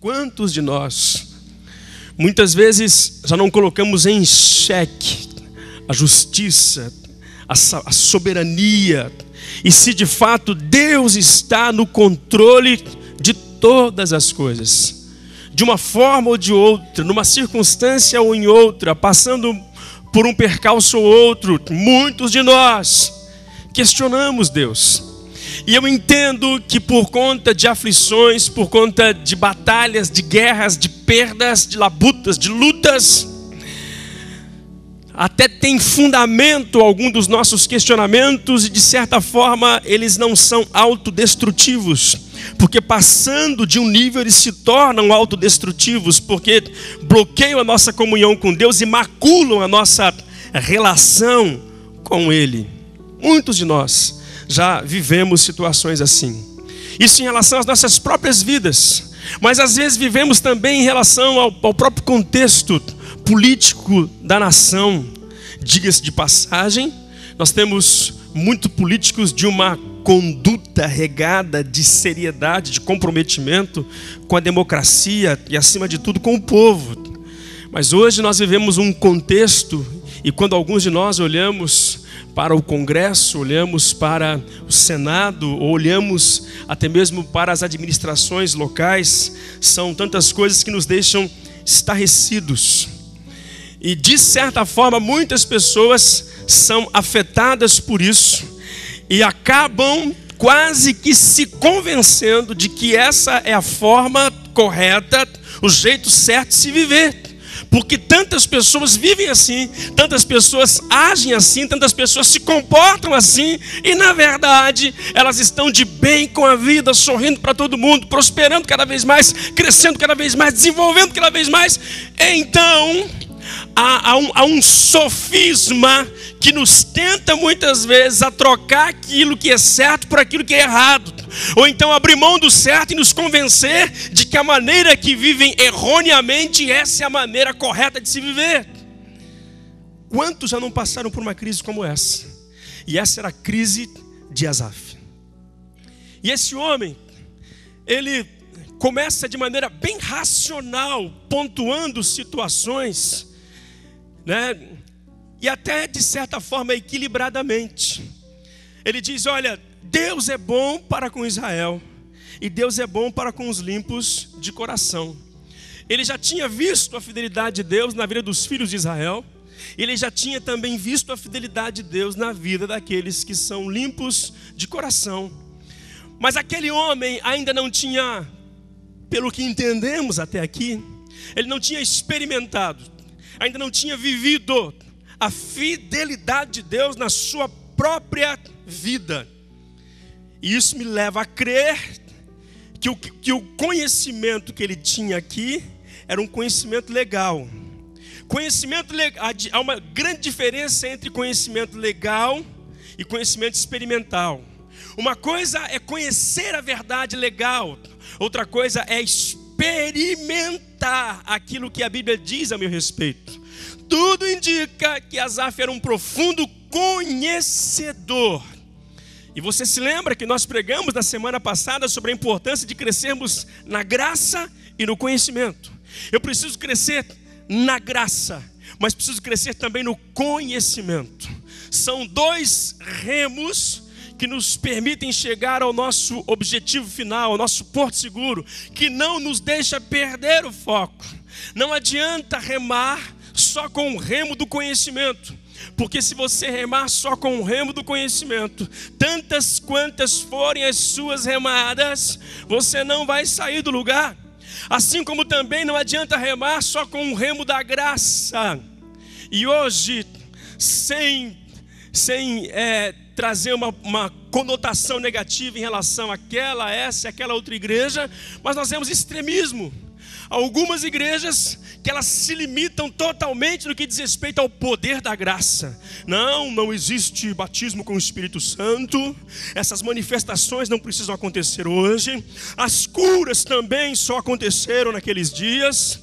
Quantos de nós, muitas vezes, já não colocamos em xeque a justiça, a soberania, e se de fato Deus está no controle de todas as coisas, de uma forma ou de outra, numa circunstância ou em outra, passando por um percalço ou outro, muitos de nós questionamos Deus. E eu entendo que por conta de aflições, por conta de batalhas, de guerras, de perdas, de labutas, de lutas, até tem fundamento algum dos nossos questionamentos, e de certa forma eles não são autodestrutivos, porque passando de um nível eles se tornam autodestrutivos, porque bloqueiam a nossa comunhão com Deus e maculam a nossa relação com Ele. Muitos de nós já vivemos situações assim. Isso em relação às nossas próprias vidas, mas às vezes vivemos também em relação ao próprio contexto político da nação. Diga-se de passagem, nós temos muitos políticos de uma conduta regada de seriedade, de comprometimento com a democracia e, acima de tudo, com o povo. Mas hoje nós vivemos um contexto, e quando alguns de nós olhamos para o Congresso, olhamos para o Senado, ou olhamos até mesmo para as administrações locais, são tantas coisas que nos deixam estarrecidos. E de certa forma muitas pessoas são afetadas por isso e acabam quase que se convencendo de que essa é a forma correta, o jeito certo de se viver. Porque tantas pessoas vivem assim, tantas pessoas agem assim, tantas pessoas se comportam assim, e na verdade elas estão de bem com a vida, sorrindo para todo mundo, prosperando cada vez mais, crescendo cada vez mais, desenvolvendo cada vez mais. Então há um sofisma que nos tenta muitas vezes a trocar aquilo que é certo por aquilo que é errado, ou então abrir mão do certo e nos convencer de que a maneira que vivem erroneamente, essa é a maneira correta de se viver. Quantos já não passaram por uma crise como essa? E essa era a crise de Asaf. E esse homem, ele começa de maneira bem racional, pontuando situações, né? E até de certa forma equilibradamente. Ele diz: olha, Deus é bom para com Israel, e Deus é bom para com os limpos de coração. Ele já tinha visto a fidelidade de Deus na vida dos filhos de Israel. Ele já tinha também visto a fidelidade de Deus na vida daqueles que são limpos de coração. Mas aquele homem ainda não tinha, pelo que entendemos até aqui, ele não tinha experimentado, ainda não tinha vivido a fidelidade de Deus na sua própria vida. E isso me leva a crer que o conhecimento que ele tinha aqui era um conhecimento legal. Conhecimento legal, há uma grande diferença entre conhecimento legal e conhecimento experimental. Uma coisa é conhecer a verdade legal, outra coisa é experimentar aquilo que a Bíblia diz a meu respeito. Tudo indica que Asaf era um profundo conhecedor. E você se lembra que nós pregamos na semana passada sobre a importância de crescermos na graça e no conhecimento. Eu preciso crescer na graça, mas preciso crescer também no conhecimento. São dois remos que nos permitem chegar ao nosso objetivo final, ao nosso porto seguro, que não nos deixa perder o foco. Não adianta remar só com o remo do conhecimento, porque se você remar só com o remo do conhecimento, tantas quantas forem as suas remadas, você não vai sair do lugar. Assim como também não adianta remar só com o remo da graça. E hoje, sem trazer uma conotação negativa em relação àquela, essa e aquela outra igreja, mas nós vemos extremismo. Algumas igrejas que elas se limitam totalmente no que diz respeito ao poder da graça. Não existe batismo com o Espírito Santo. Essas manifestações não precisam acontecer hoje. As curas também só aconteceram naqueles dias.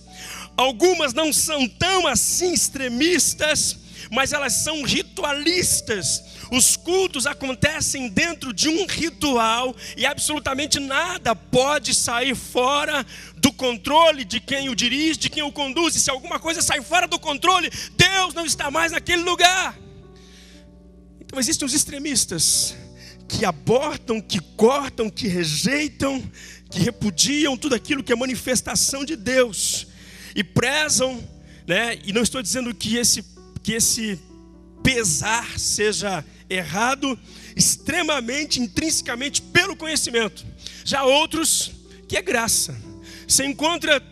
Algumas não são tão assim extremistas, mas elas são ritualistas. Os cultos acontecem dentro de um ritual e absolutamente nada pode sair fora do controle de quem o dirige, de quem o conduz. E se alguma coisa sai fora do controle, Deus não está mais naquele lugar. Então existem os extremistas que abortam, que cortam, que rejeitam, que repudiam tudo aquilo que é manifestação de Deus e prezam, né? E não estou dizendo que esse pesar seja errado, extremamente, intrinsecamente pelo conhecimento. Já outros que é graça. Você encontra,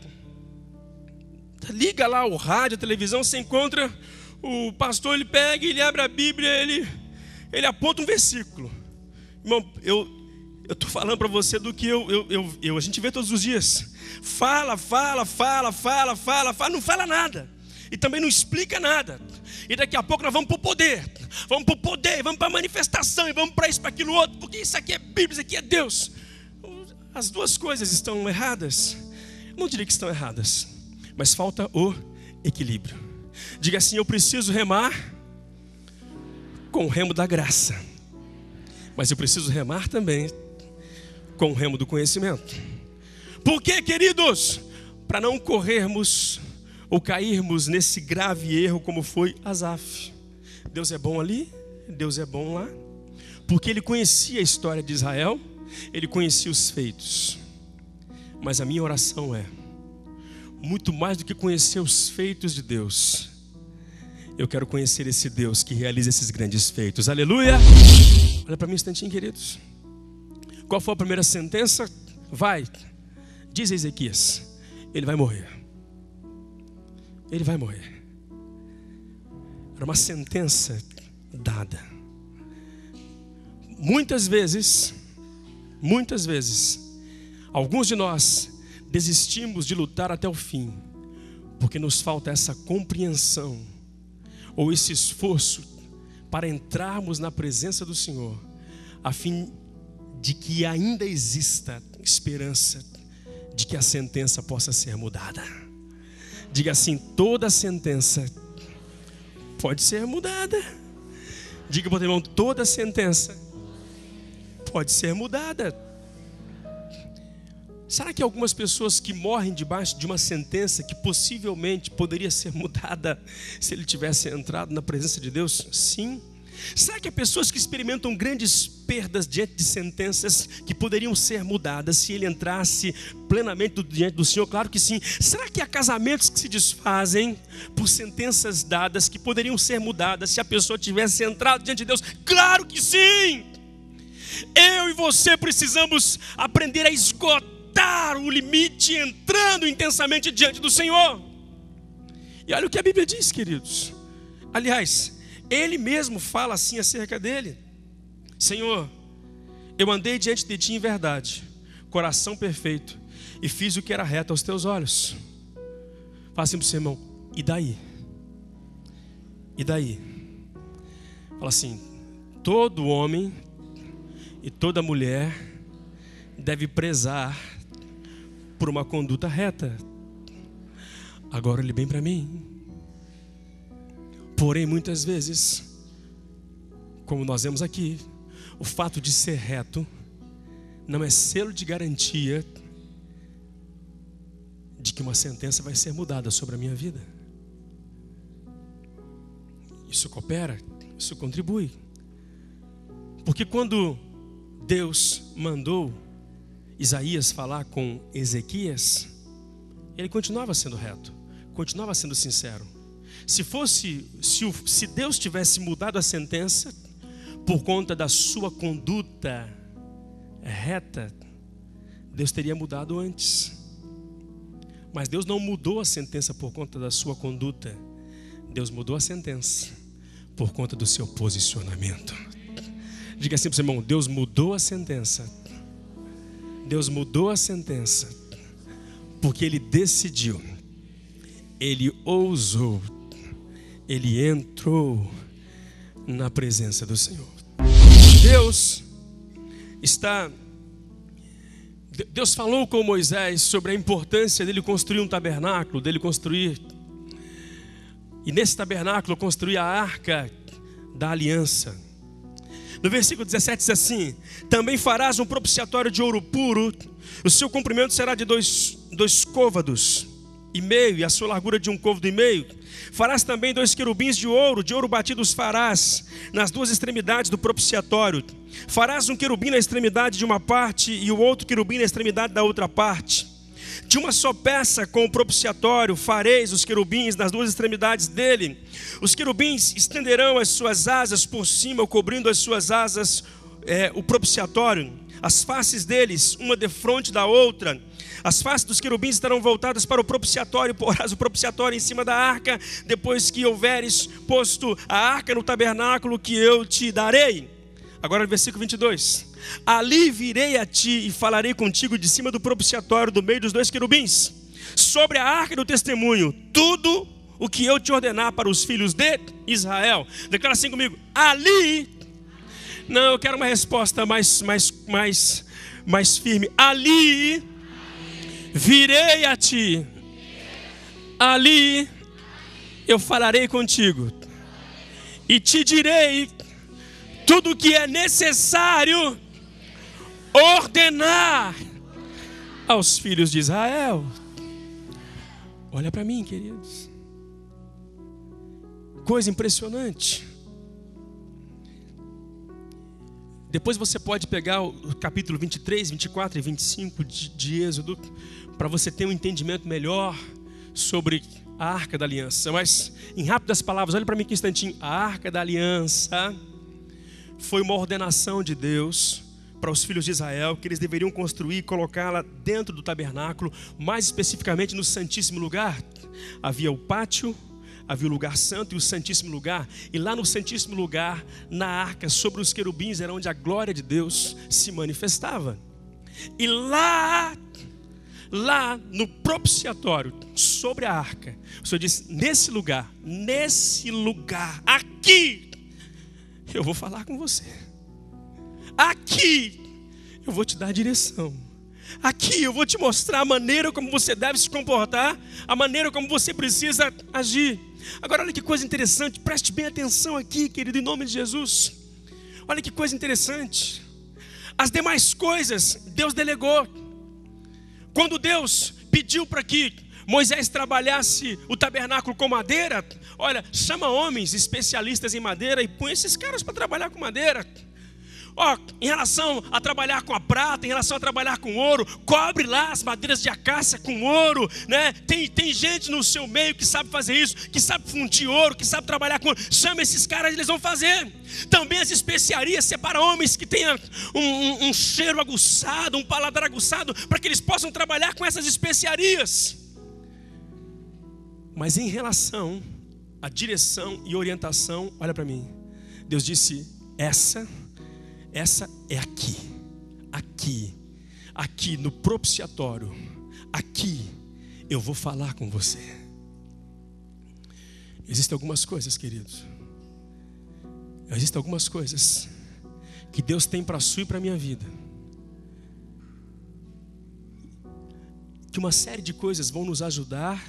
liga lá o rádio, a televisão, você encontra o pastor, ele pega, ele abre a Bíblia, ele aponta um versículo. Irmão, eu estou falando para você do que a gente vê todos os dias. Fala, não fala nada. E também não explica nada. E daqui a pouco nós vamos para o poder. Vamos para a manifestação. E vamos para isso, para aquilo outro. Porque isso aqui é Bíblia, isso aqui é Deus. As duas coisas estão erradas. Não diria que estão erradas, mas falta o equilíbrio. Diga assim: eu preciso remar com o remo da graça, mas eu preciso remar também com o remo do conhecimento. Por quê, queridos? Para não corrermos ou cairmos nesse grave erro como foi Asaf. Deus é bom ali, Deus é bom lá, porque ele conhecia a história de Israel, ele conhecia os feitos. Mas a minha oração é, muito mais do que conhecer os feitos de Deus, eu quero conhecer esse Deus que realiza esses grandes feitos. Aleluia! Olha para mim um instantinho, queridos. Qual foi a primeira sentença? Vai, diz a Ezequias, ele vai morrer. Ele vai morrer. Era uma sentença dada. Muitas vezes, alguns de nós desistimos de lutar até o fim, porque nos falta essa compreensão, ou esse esforço, para entrarmos na presença do Senhor, a fim de que ainda exista esperança de que a sentença possa ser mudada. Diga assim: toda sentença pode ser mudada. Diga para o teu irmão: toda sentença pode ser mudada. Será que algumas pessoas que morrem debaixo de uma sentença que possivelmente poderia ser mudada se ele tivesse entrado na presença de Deus? Sim. Será que há pessoas que experimentam grandes perdas diante de sentenças que poderiam ser mudadas se ele entrasse plenamente diante do Senhor? Claro que sim. Será que há casamentos que se desfazem por sentenças dadas que poderiam ser mudadas se a pessoa tivesse entrado diante de Deus? Claro que sim. Eu e você precisamos aprender a esgotar o limite entrando intensamente diante do Senhor. E olha o que a Bíblia diz, queridos. Aliás, ele mesmo fala assim acerca dele: Senhor, eu andei diante de ti em verdade, coração perfeito, e fiz o que era reto aos teus olhos. Fala assim para o seu irmão: e daí? E daí? Fala assim: todo homem e toda mulher deve prezar por uma conduta reta. Agora olhe bem para mim. Porém, muitas vezes, como nós vemos aqui, o fato de ser reto não é selo de garantia de que uma sentença vai ser mudada sobre a minha vida. Isso coopera, isso contribui. Porque quando Deus mandou Isaías falar com Ezequias, ele continuava sendo reto, continuava sendo sincero. Se Deus tivesse mudado a sentença por conta da sua conduta reta, Deus teria mudado antes. Mas Deus não mudou a sentença por conta da sua conduta. Deus mudou a sentença por conta do seu posicionamento. Diga assim para o seu irmão: Deus mudou a sentença. Deus mudou a sentença porque Ele decidiu, Ele ousou, Ele entrou na presença do Senhor. Deus falou com Moisés sobre a importância dele construir um tabernáculo, e nesse tabernáculo construir a arca da aliança. No versículo 17 diz assim: também farás um propiciatório de ouro puro, o seu comprimento será de dois côvados e meio, e a sua largura de um côvado e meio. Farás também 2 querubins de ouro batido os farás nas 2 extremidades do propiciatório. Farás um querubim na extremidade de uma parte e o outro querubim na extremidade da outra parte. De uma só peça com o propiciatório fareis os querubins nas 2 extremidades dele. Os querubins estenderão as suas asas por cima, cobrindo as suas asas o propiciatório. As faces deles, uma defronte da outra. As faces dos querubins estarão voltadas para o propiciatório. Porás o propiciatório em cima da arca, depois que houveres posto a arca no tabernáculo que eu te darei. Agora no versículo 22. Ali virei a ti e falarei contigo de cima do propiciatório, do meio dos 2 querubins, sobre a arca do testemunho, tudo o que eu te ordenar para os filhos de Israel. Declara assim comigo: ali. Não, eu quero uma resposta mais firme. Ali virei a ti, ali eu falarei contigo e te direi tudo o que é necessário ordenar aos filhos de Israel. Olha para mim, queridos. Coisa impressionante. Depois você pode pegar o capítulo 23, 24 e 25 de Êxodo, para você ter um entendimento melhor sobre a Arca da Aliança. Mas, em rápidas palavras, olha para mim aqui um instantinho. A Arca da Aliança foi uma ordenação de Deus para os filhos de Israel, que eles deveriam construir e colocá-la dentro do tabernáculo, mais especificamente no Santíssimo Lugar. Havia o pátio, havia o lugar santo e o Santíssimo Lugar. E lá no Santíssimo Lugar, na arca, sobre os querubins, era onde a glória de Deus se manifestava. E lá no propiciatório, sobre a arca, o Senhor disse: nesse lugar, aqui, eu vou falar com você. Aqui, eu vou te dar a direção. Aqui eu vou te mostrar a maneira como você deve se comportar, a maneira como você precisa agir. Agora olha que coisa interessante, preste bem atenção aqui, querido, em nome de Jesus. Olha que coisa interessante. As demais coisas Deus delegou. Quando Deus pediu para que Moisés trabalhasse o tabernáculo com madeira, olha, chama homens especialistas em madeira e põe esses caras para trabalhar com madeira. Em relação a trabalhar com a prata, em relação a trabalhar com ouro, cobre lá as madeiras de acácia com ouro, né? Tem gente no seu meio que sabe fazer isso, que sabe fundir ouro, que sabe trabalhar com ouro. Chama esses caras, eles vão fazer. Também as especiarias, separa homens que tenham um cheiro aguçado, um paladar aguçado, para que eles possam trabalhar com essas especiarias. Mas em relação à direção e orientação, olha para mim, Deus disse: essa é aqui no propiciatório, aqui eu vou falar com você. Existem algumas coisas, queridos, existem algumas coisas que Deus tem para a sua e para a minha vida, que uma série de coisas vão nos ajudar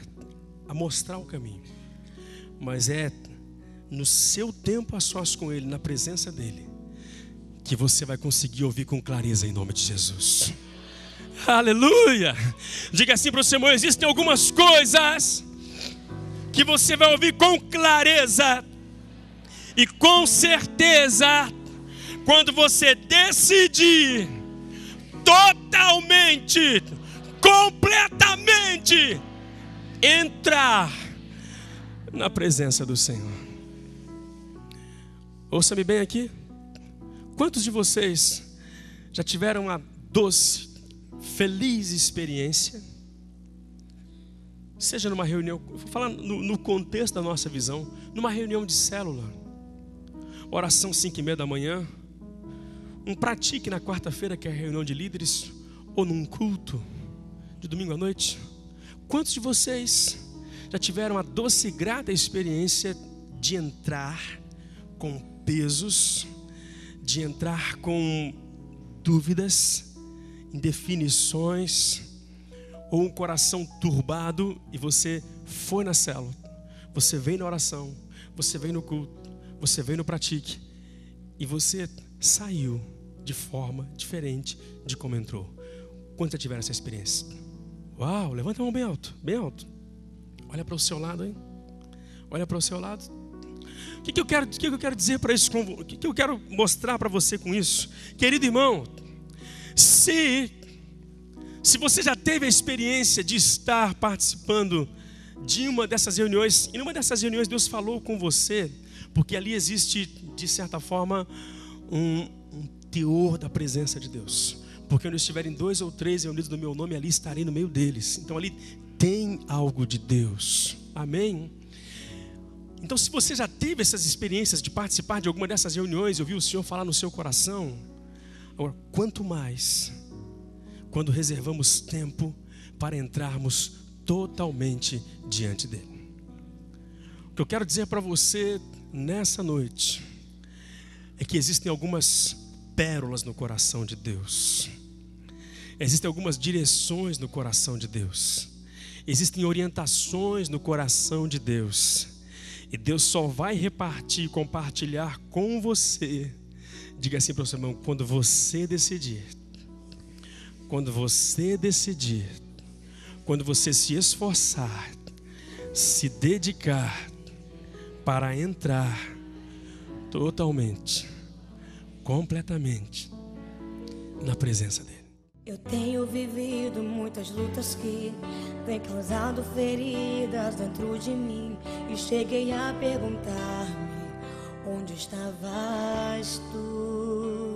a mostrar o caminho, mas é no seu tempo a sós com Ele, na presença dEle, que você vai conseguir ouvir com clareza em nome de Jesus. Aleluia! Diga assim para o seu irmão: existem algumas coisas que você vai ouvir com clareza e com certeza quando você decidir totalmente, completamente entrar na presença do Senhor. Ouça-me bem aqui. Quantos de vocês já tiveram uma doce, feliz experiência, seja numa reunião, vou falar no contexto da nossa visão, numa reunião de célula, oração 5:30 da manhã, um pratique na quarta-feira, que é a reunião de líderes, ou num culto de domingo à noite? Quantos de vocês já tiveram a doce e grata experiência de entrar com pesos, de entrar com dúvidas, indefinições, ou um coração turbado, e você foi na célula, você veio na oração, você veio no culto, você veio no pratique, e você saiu de forma diferente de como entrou. Quantos já tiveram essa experiência? Uau, levanta a mão bem alto, bem alto. Olha para o seu lado, hein? Olha para o seu lado. O que eu quero dizer para isso? O que eu quero mostrar para você com isso? Querido irmão, se você já teve a experiência de estar participando de uma dessas reuniões, e numa dessas reuniões Deus falou com você, porque ali existe, de certa forma, um teor da presença de Deus. Porque onde estiverem 2 ou 3 reunidos no meu nome, ali estarei no meio deles. Então ali tem algo de Deus. Amém? Então, se você já teve essas experiências de participar de alguma dessas reuniões, eu vi o Senhor falar no seu coração, agora, quanto mais quando reservamos tempo para entrarmos totalmente diante dele. O que eu quero dizer para você nessa noite é que existem algumas pérolas no coração de Deus. Existem algumas direções no coração de Deus. Existem orientações no coração de Deus. E Deus só vai repartir e compartilhar com você. Diga assim para o seu irmão: quando você decidir. Quando você decidir. Quando você se esforçar, se dedicar para entrar totalmente, completamente na presença dele. Eu tenho vivido muitas lutas que têm causado feridas dentro de mim, e cheguei a perguntar-me: onde estavas tu?